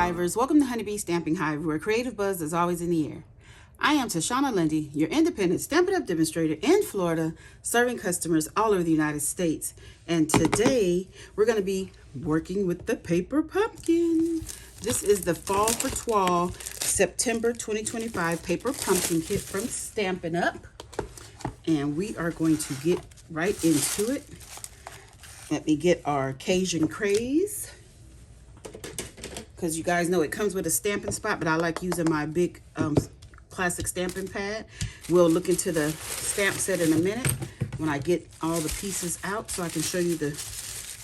Hivers, welcome to Honeybee Stamping Hive, where creative buzz is always in the air. I am Tashana Lundy, your independent Stampin' Up demonstrator in Florida, serving customers all over the United States. And today, we're going to be working with the paper pumpkin. This is the Fall for Toile September 2025 paper pumpkin kit from Stampin' Up. And we are going to get right into it. Let me get our Cajun Craze, because you guys know it comes with a stamping spot, but I like using my big classic stamping pad. We'll look into the stamp set in a minute when I get all the pieces out, so I can show you the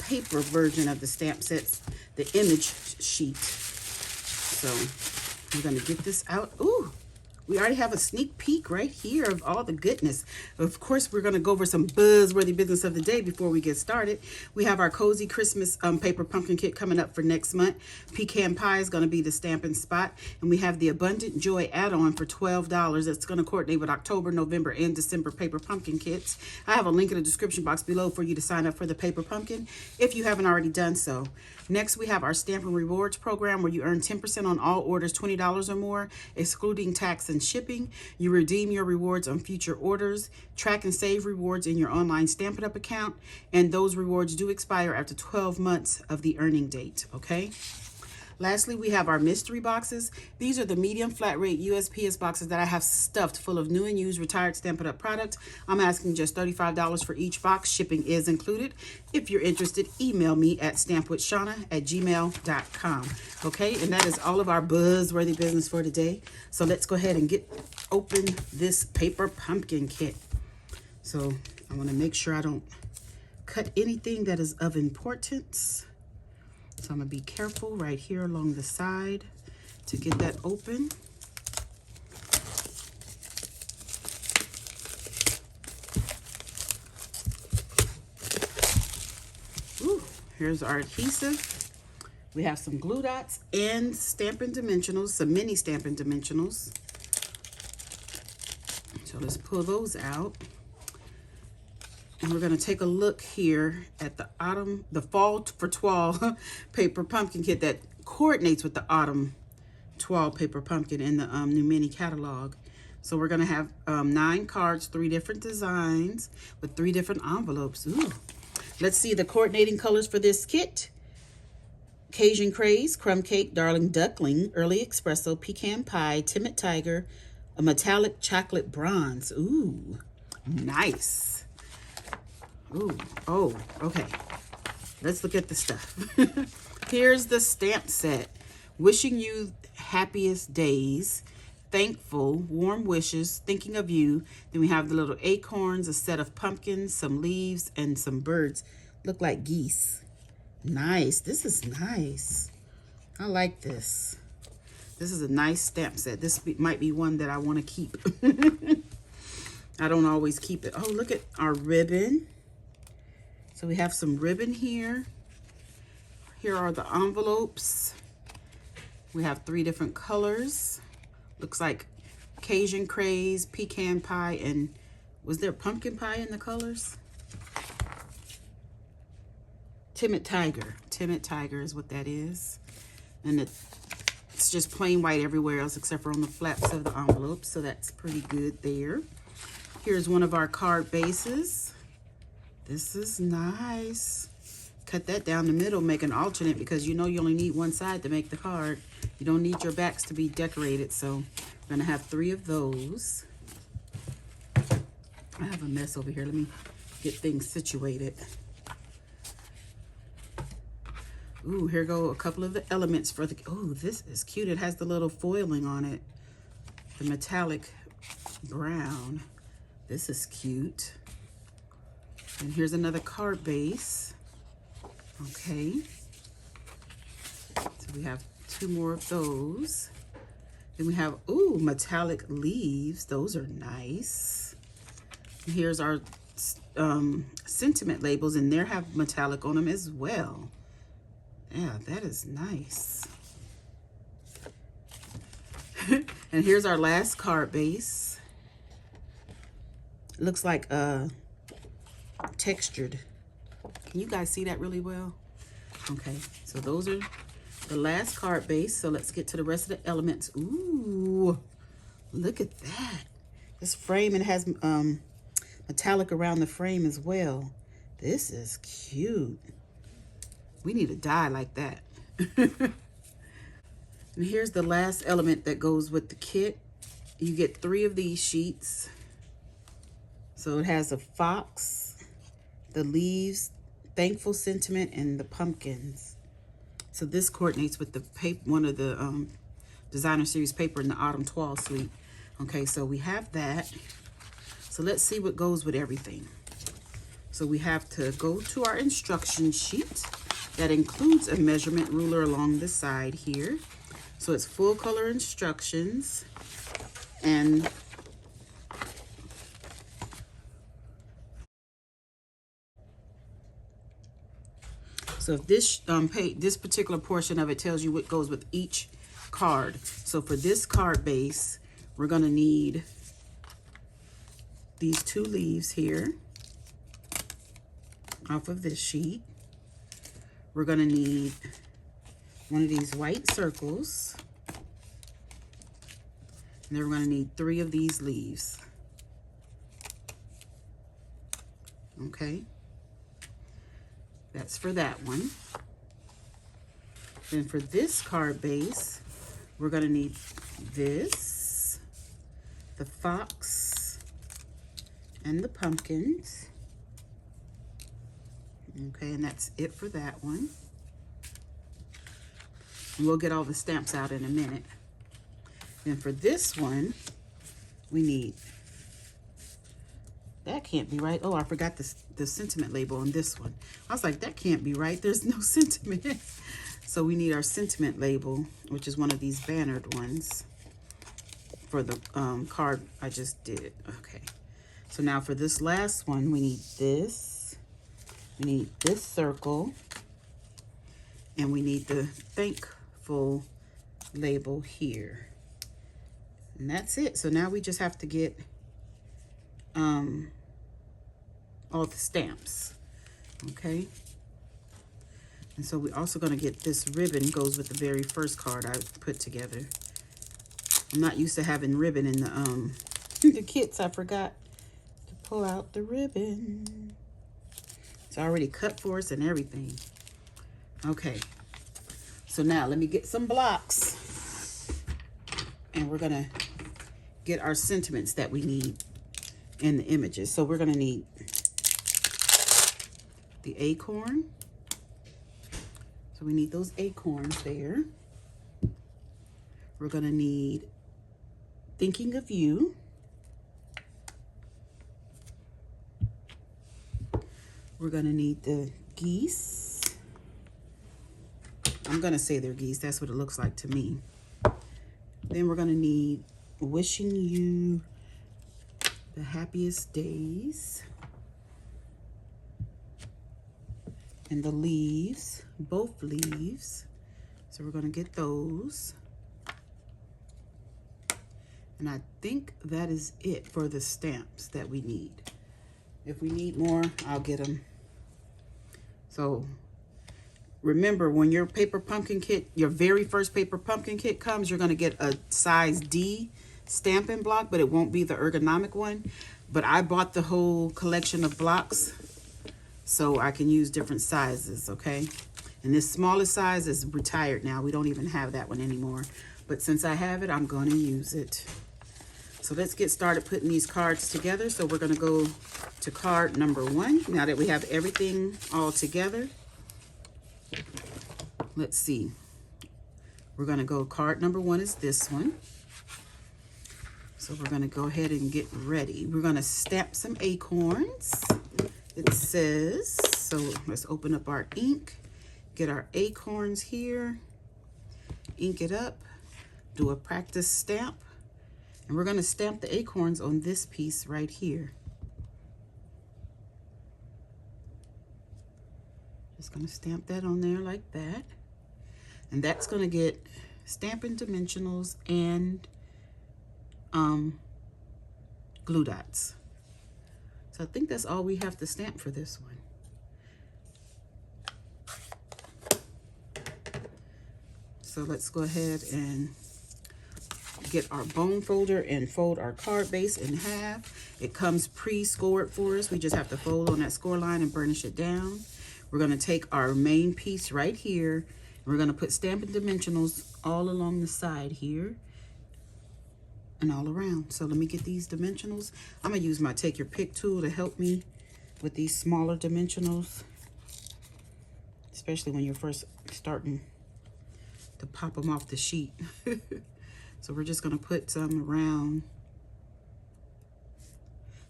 paper version of the stamp sets, the image sheet. So I'm gonna get this out. Ooh, we already have a sneak peek right here of all the goodness. Of course, we're gonna go over some buzzworthy business of the day before we get started. We have our cozy Christmas paper pumpkin kit coming up for next month. Pecan pie is gonna be the stamping spot. And we have the Abundant Joy add-on for $12. That's gonna coordinate with October, November, and December paper pumpkin kits. I have a link in the description box below for you to sign up for the paper pumpkin if you haven't already done so. Next, we have our Stampin' Rewards program where you earn 10% on all orders $20 or more, excluding tax and shipping. You redeem your rewards on future orders, track and save rewards in your online Stampin' Up account, and those rewards do expire after 12 months of the earning date, okay? Lastly, we have our mystery boxes. These are the medium flat rate USPS boxes that I have stuffed full of new and used retired Stampin' Up products. I'm asking just $35 for each box. Shipping is included. If you're interested, email me at stampwithshawna@gmail.com. Okay, and that is all of our buzzworthy business for today. So let's go ahead and open this paper pumpkin kit. So I want to make sure I don't cut anything that is of importance. So I'm gonna be careful right here along the side to get that open. Ooh, here's our adhesive. We have some glue dots and Stampin' Dimensionals, some mini Stampin' Dimensionals. So let's pull those out. And we're going to take a look here at the Fall for Toile paper pumpkin kit that coordinates with the Autumn Toile paper pumpkin in the new mini catalog. So we're going to have 9 cards, 3 different designs with 3 different envelopes. Ooh. Let's see the coordinating colors for this kit. Cajun Craze, Crumb Cake, Darling Duckling, Early Espresso, Pecan Pie, Timid Tiger, a Metallic Chocolate Bronze. Ooh, nice. Ooh, oh, okay. Let's look at the stuff. Here's the stamp set. Wishing you happiest days. Thankful, warm wishes, thinking of you. Then we have the little acorns, a set of pumpkins, some leaves, and some birds. Look like geese. Nice. This is nice. I like this. This is a nice stamp set. This might be one that I want to keep. I don't always keep it. Oh, look at our ribbon. So we have some ribbon here. Here are the envelopes. We have 3 different colors. Looks like Cajun Craze, Pecan Pie, and was there pumpkin pie in the colors? Timid Tiger. Timid Tiger is what that is. And it's just plain white everywhere else except for on the flaps of the envelope. So that's pretty good there. Here's one of our card bases. This is nice. Cut that down the middle, make an alternate, because you know you only need one side to make the card. You don't need your backs to be decorated, so we're gonna have 3 of those. I have a mess over here. Let me get things situated. Ooh, here go a couple of the elements for the, oh, this is cute. It has the little foiling on it. The metallic brown. This is cute. And here's another card base. Okay. So we have 2 more of those. Then we have, ooh, metallic leaves. Those are nice. And here's our sentiment labels, and they have metallic on them as well. Yeah, that is nice. And here's our last card base. It looks like textured. Can you guys see that really well? Okay, so those are the last card base. So let's get to the rest of the elements. Ooh, look at that. This frame, it has metallic around the frame as well. This is cute. We need a die like that. And here's the last element that goes with the kit. You get 3 of these sheets. So it has a fox, the leaves, thankful sentiment, and the pumpkins. So this coordinates with the paper, one of the designer series paper in the autumn toile suite. Okay, so we have that. So let's see what goes with everything. So we have to go to our instruction sheet. That includes a measurement ruler along the side here. So it's full color instructions. And so if this this particular portion of it tells you what goes with each card. So for this card base, we're going to need these 2 leaves here off of this sheet. We're going to need one of these white circles. And then we're going to need 3 of these leaves. Okay. That's for that one. Then for this card base, we're going to need this, the fox, and the pumpkins. Okay, and that's it for that one. And we'll get all the stamps out in a minute. Then for this one, we need, that can't be right. Oh, I forgot the sentiment label on this one. I was like, that can't be right. There's no sentiment. So we need our sentiment label, which is one of these bannered ones for the card I just did. Okay. So now for this last one, we need this. We need this circle. And we need the thankful label here. And that's it. So now we just have to get all the stamps. Okay. And so we're also going to get this ribbon, goes with the very first card I put together. I'm not used to having ribbon in the kits. I forgot to pull out the ribbon. It's already cut for us and everything. Okay. So now let me get some blocks. And we're going to get our sentiments that we need in the images. So we're going to need the acorn. So we need those acorns there. We're going to need thinking of you. We're going to need the geese. I'm going to say they're geese. That's what it looks like to me. Then we're going to need wishing you the happiest days. And the leaves, both leaves. So we're going to get those. And I think that is it for the stamps that we need. If we need more, I'll get them. So remember, when your paper pumpkin kit, your very first paper pumpkin kit comes, you're going to get a size D stamping block, but it won't be the ergonomic one. But I bought the whole collection of blocks so I can use different sizes, okay? And this smallest size is retired now. We don't even have that one anymore. But since I have it, I'm going to use it. So let's get started putting these cards together. So we're going to go to card number 1. Now that we have everything all together, let's see. We're going to go, card number 1 is this one. So we're going to go ahead and get ready. We're going to stamp some acorns. It says, so let's open up our ink, get our acorns here, ink it up, do a practice stamp, and we're going to stamp the acorns on this piece right here. Just going to stamp that on there like that. And that's going to get Stampin' Dimensionals and glue dots. So I think that's all we have to stamp for this one. So let's go ahead and get our bone folder and fold our card base in half. It comes pre-scored for us. We just have to fold on that score line and burnish it down. We're going to take our main piece right here, and we're going to put Stampin' Dimensionals all along the side here and all around. So let me get these dimensionals. I'm going to use my Take Your Pick tool to help me with these smaller dimensionals, especially when you're first starting to pop them off the sheet. So we're just going to put some around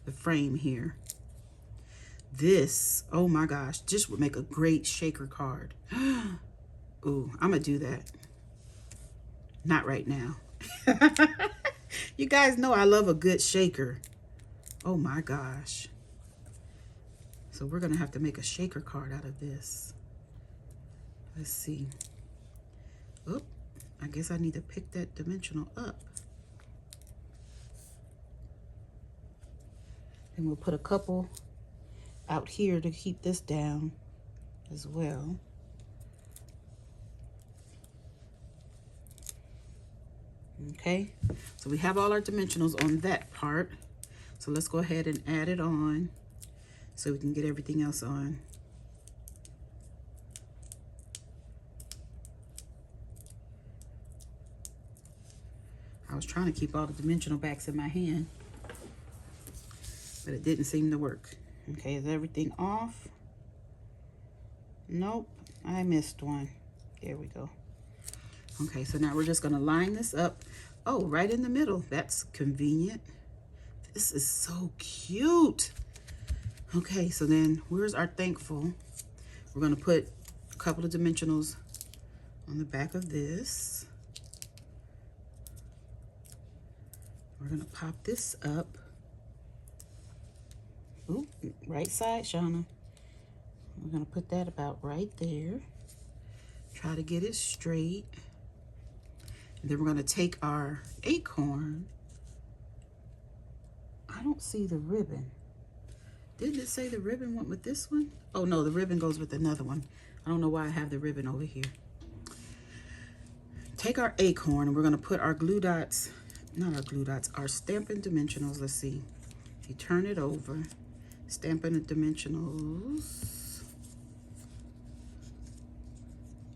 the frame here. This, oh my gosh, just would make a great shaker card. Ooh, I'm going to do that. Not right now. You guys know I love a good shaker. Oh my gosh. So we're going to have to make a shaker card out of this. Let's see. Oh, I guess I need to pick that dimensional up. And we'll put a couple out here to keep this down as well. Okay, so we have all our dimensionals on that part. So let's go ahead and add it on so we can get everything else on. I was trying to keep all the dimensional backs in my hand, but it didn't seem to work. Okay, is everything off? Nope, I missed one. There we go. Okay, so now we're just gonna line this up. Oh, right in the middle. That's convenient. This is so cute. Okay, so then where's our thankful? We're gonna put a couple of dimensionals on the back of this. We're gonna pop this up. Ooh, right side, Shauna. We're gonna put that about right there. Try to get it straight. And then we're gonna take our acorn. I don't see the ribbon. Didn't it say the ribbon went with this one? Oh no, the ribbon goes with another one. I don't know why I have the ribbon over here. Take our acorn and we're gonna put our glue dots, not our glue dots, our Stampin' Dimensionals. Let's see. If you turn it over, Stampin' Dimensionals.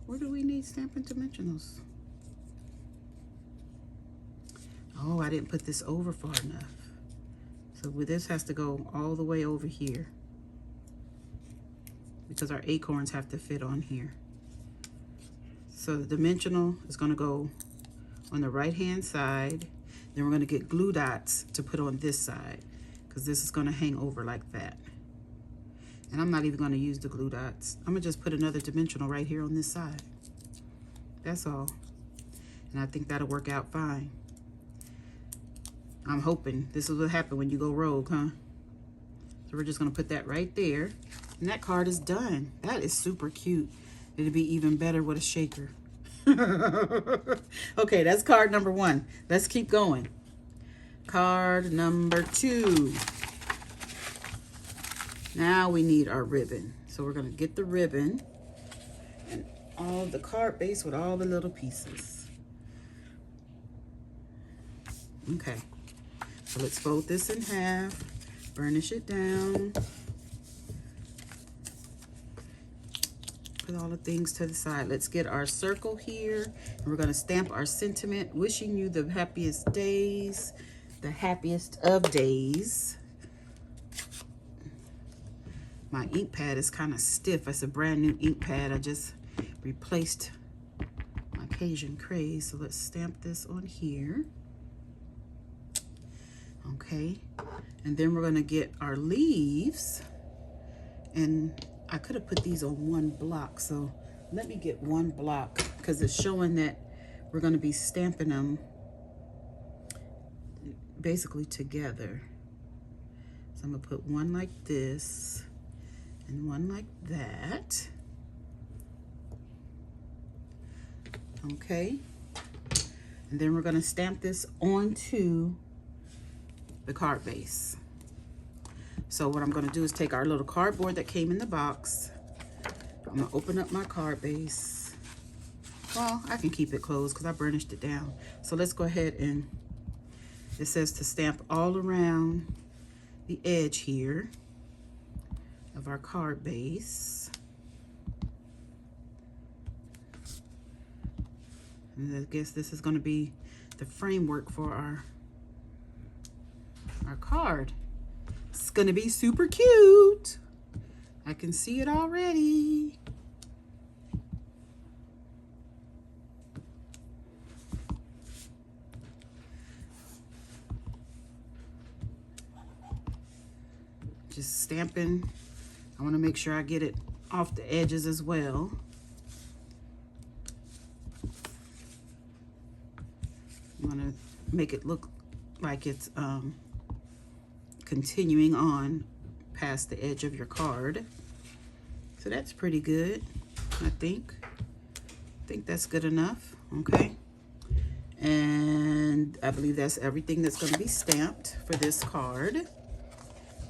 Where do we need Stampin' Dimensionals? Oh, I didn't put this over far enough. So this has to go all the way over here because our acorns have to fit on here. So the dimensional is going to go on the right hand side. Then we're going to get glue dots to put on this side because this is going to hang over like that. And I'm not even going to use the glue dots. I'm going to just put another dimensional right here on this side. That's all. And I think that'll work out fine. I'm hoping this is what happens when you go rogue, huh? So we're just gonna put that right there. And that card is done. That is super cute. It'll be even better with a shaker. Okay, that's card number 1. Let's keep going. Card number 2. Now we need our ribbon. So we're gonna get the ribbon and all the card base with all the little pieces. Okay. So let's fold this in half, burnish it down, put all the things to the side. Let's get our circle here, and we're gonna stamp our sentiment, wishing you the happiest days, the happiest of days. My ink pad is kind of stiff. It's a brand new ink pad. I just replaced my Cajun Craze. So let's stamp this on here. Okay, and then we're gonna get our leaves, and I could have put these on one block, so let me get one block because it's showing that we're gonna be stamping them basically together. So I'm gonna put one like this and one like that. Okay, and then we're gonna stamp this onto the card base. So what I'm going to do is take our little cardboard that came in the box. I'm going to open up my card base. Well, I can keep it closed because I burnished it down. So let's go ahead and, it says to stamp all around the edge here of our card base. And I guess this is going to be the framework for our card. It's going to be super cute. I can see it already. Just stamping. I want to make sure I get it off the edges as well. I want to make it look like it's continuing on past the edge of your card. So that's pretty good, I think. I think that's good enough, okay? And I believe that's everything that's going to be stamped for this card.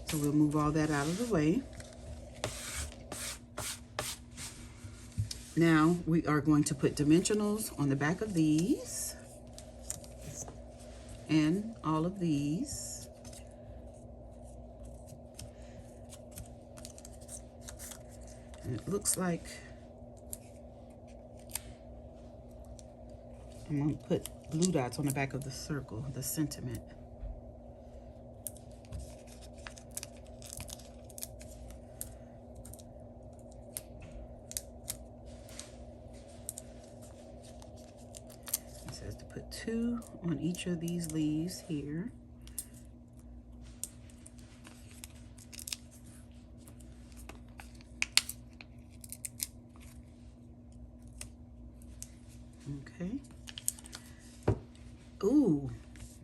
So we'll move all that out of the way. Now we are going to put dimensionals on the back of these and all of these. And it looks like I'm going to put blue dots on the back of the circle, the sentiment. It says to put 2 on each of these leaves here. Okay. Ooh,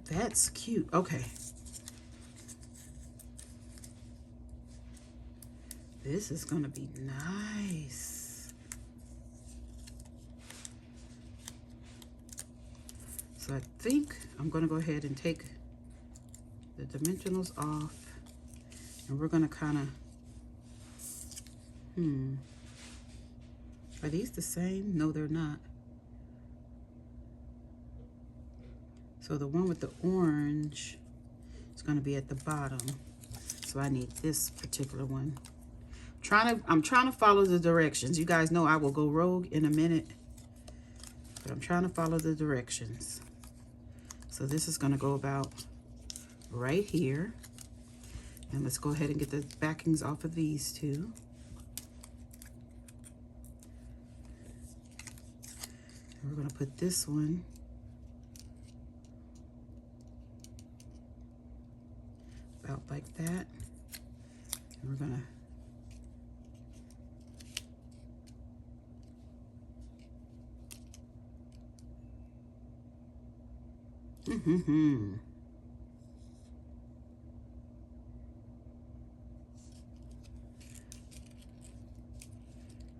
that's cute. Okay. This is going to be nice. So I think I'm going to go ahead and take the dimensionals off, and we're going to kind of, are these the same? No, they're not. So the one with the orange is going to be at the bottom. So I need this particular one. I'm trying to follow the directions. You guys know I will go rogue in a minute, but I'm trying to follow the directions. So this is going to go about right here. And let's go ahead and get the backings off of these two. And we're going to put this one about like that. And we're going to We're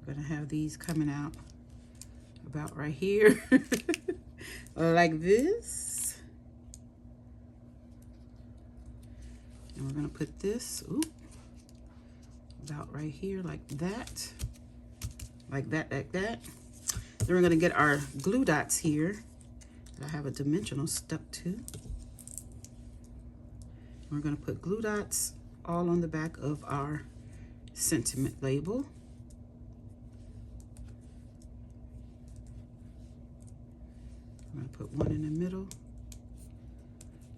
gonna have these coming out about right here, like this. And we're gonna put this about right here, like that, like that, like that. Then we're gonna get our glue dots here. I have a dimensional stuck to. We're going to put glue dots all on the back of our sentiment label. I'm going to put one in the middle.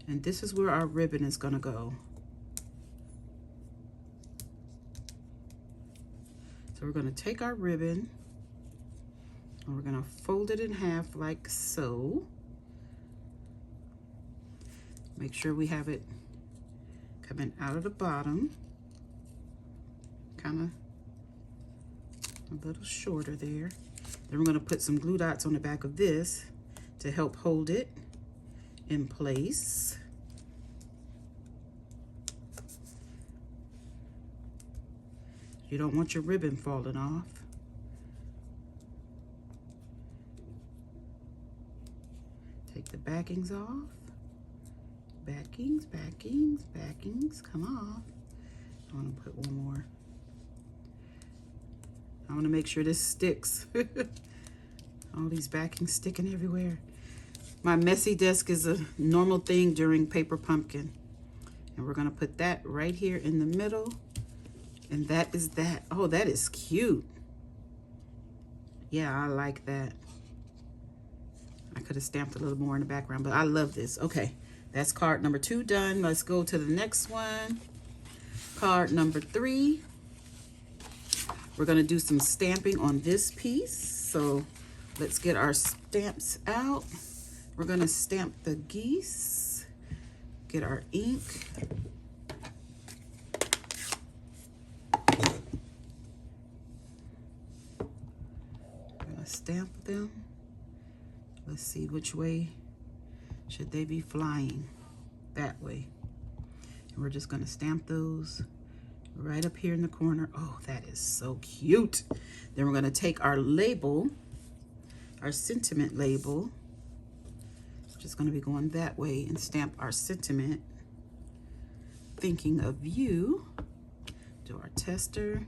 And this is where our ribbon is going to go. So we're going to take our ribbon and we're going to fold it in half like so. Make sure we have it coming out of the bottom, kind of a little shorter there. Then we're going to put some glue dots on the back of this to help hold it in place. You don't want your ribbon falling off. Take the backings off. Backings, backings, backings, come off. I want to put one more. I want to make sure this sticks. I All these backings sticking everywhere. My messy desk is a normal thing during Paper Pumpkin. And we're gonna put that right here in the middle. And that is that. Oh, that is cute. Yeah, I like that. I could have stamped a little more in the background, but I love this. Okay, that's card number 2 done. Let's go to the next one. Card number 3. We're gonna do some stamping on this piece. So let's get our stamps out. We're gonna stamp the geese. Get our ink. We're gonna stamp them. Let's see which way should they be flying. That way. And we're just gonna stamp those right up here in the corner. Oh, that is so cute. Then we're gonna take our label, our sentiment label, just gonna be going that way, and stamp our sentiment, thinking of you. Do our tester.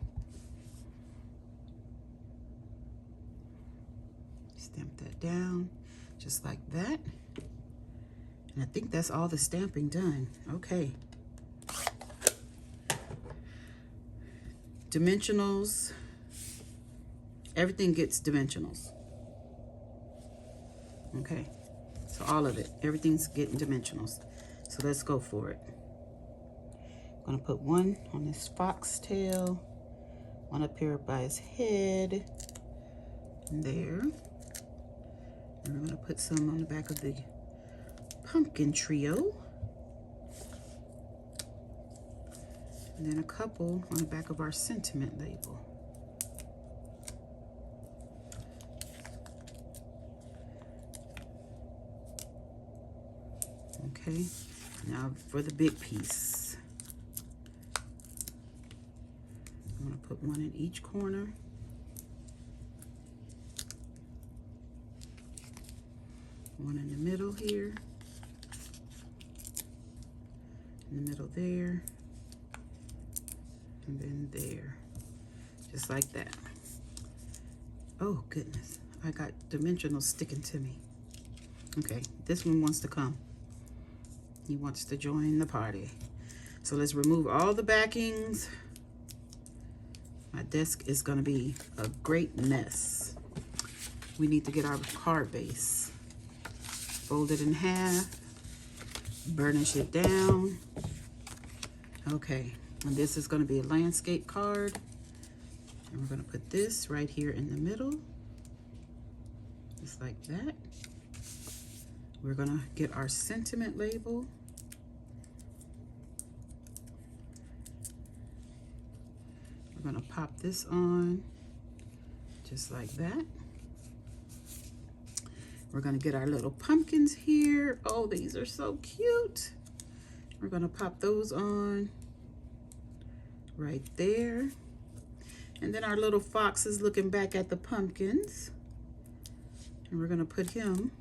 Stamp that down, just like that. And I think that's all the stamping done. Okay. Dimensionals. Everything gets dimensionals. Okay. So all of it. Everything's getting dimensionals. So let's go for it. I'm going to put one on this foxtail. One up here by his head. There. And we're going to put some on the back of the pumpkin trio. And then a couple on the back of our sentiment label. Okay, now for the big piece. I'm going to put one in each corner. One in the middle here. In the middle there. And then there. Just like that. Oh, goodness. I got dimensionals sticking to me. Okay, this one wants to come. He wants to join the party. So let's remove all the backings. My desk is going to be a great mess. We need to get our card base. Fold it in half. Burnish it down. Okay, and this is going to be a landscape card. And we're going to put this right here in the middle. Just like that. We're going to get our sentiment label. We're going to pop this on just like that. We're going to get our little pumpkins here. Oh, these are so cute. We're going to pop those on right there. And then our little fox is looking back at the pumpkins. And we're going to put him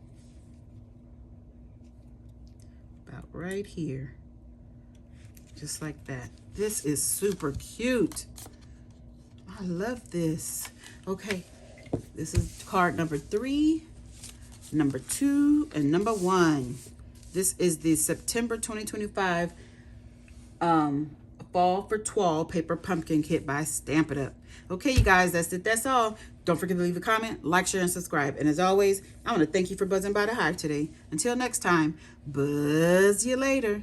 about right here. Just like that. This is super cute. I love this. Okay, this is card number 3, number 2, and number 1. This is the September 2025 Fall for Toile Paper Pumpkin Kit by Stampin' Up. Okay, you guys, that's it. That's all. Don't forget to leave a comment, like, share, and subscribe. And as always, I want to thank you for buzzing by the Hive today. Until next time, buzz you later.